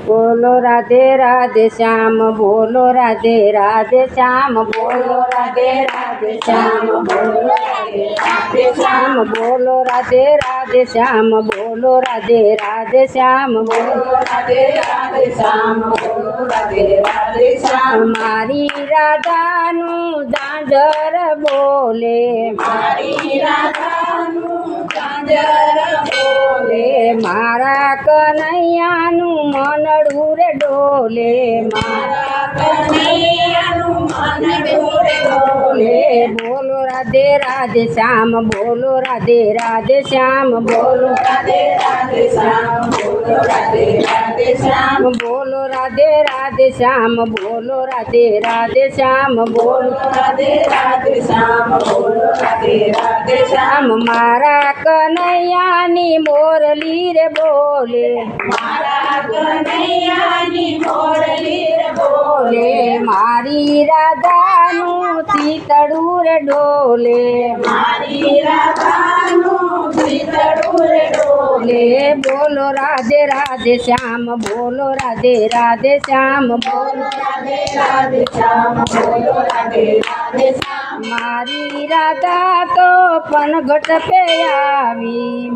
बोलो राधे राधे श्याम, बोलो राधे राधे श्याम, बोलो राधे राधे श्याम, बोलो राधे राधे श्याम, बोलो राधे राधे श्याम, बोलो राधे राधे श्याम, बोलो राधे राधे श्याम, बोलो राधे राधे श्याम। मारी राधानु झांझर बोले, मारी राधानु झांझर बोले, मारा कन्हैयानु मनडू रे डोले, मारा कन्हैयानु मनडू रे डोले। बोलो राधे राधे श्याम, बोलो राधे राधे श्याम, बोलो राधे राधे श्याम, बोलो राधे राधे श्याम, बोलो राधे राधे श्याम, बोलो राधे राधे श्याम, बोलो राधे राधे श्याम, बोलो राधे राधे श्याम। मारा कन्हैयानी मोरली रे बोले, मारा कन्हैयानी मोरली रे बोले, मारी राधानु सीतड़ू रे डोले, मारी राधानु सीतड़ू रे डोले। बोलो राधे राधे श्याम, बोलो राधे राधे श्याम, बोलो राधे राधे श्याम, बोलो राधे राधे श्याम। मारी राधा तो पनघट पे आवी,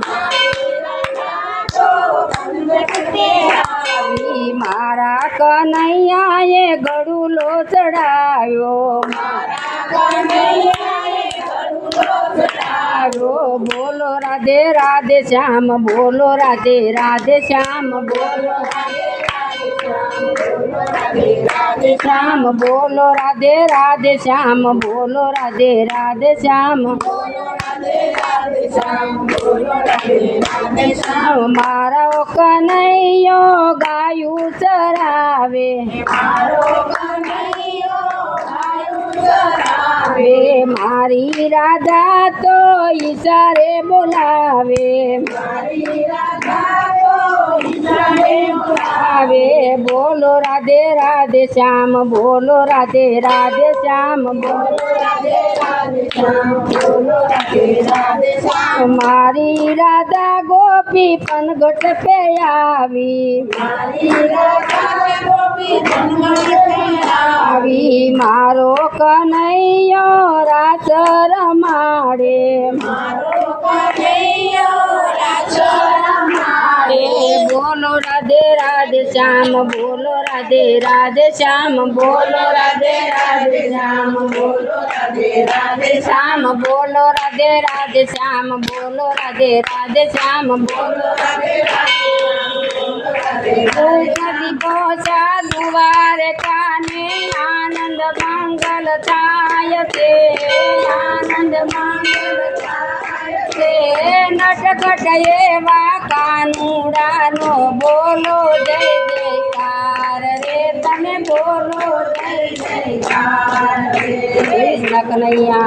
मारा कन्हैयाए गड़ूलो चढ़ायो, मारा कन्हैयाए गड़ूलो चढ़ायो। बोलो राधे राधे श्याम, बोलो राधे राधे श्याम, बोलो राधे राधे श्याम, बोलो राधे राधे श्याम, बोलो राधे राधे श्याम, बोलो राधे राधे श्याम, बोलो राधे राधे श्याम, बोलो राधे राधे श्याम। मारा कन्हैयो गायू चरावे, मारो कन्हैयो गायू चरावे, मारी राधा तो इशारे बोलावे, मारी राधा तो इशारे बोलावे। बोलो राधे राधे श्याम, बोलो राधे राधे श्याम, बोलो राधे राधे श्याम, बोलो राधे राधे श्याम। मारी राधा गोपी पनघट पे आवी, मारी राधा गोपी पनघट पे आवी, मारो कन्हैयो रास रमाड़े, मारो कन्हैयो रास रमाड़े। बोलो राधे राधे श्याम, बोलो राधे राधे श्याम, बोलो राधे राधे श्याम, बोलो राधे राधे श्याम, बोलो राधे राधे श्याम, बोलो राधे राधे श्याम, बोलो राधे राधे दिवसा दुआरे काने आनंद मंगल थाय से, आनंद मंगल थाय से। नटखट एवा कानुडानो बोलो जय जयकार रे, तने बोलो जय जयकार रे। कृष्ण कन्हैया।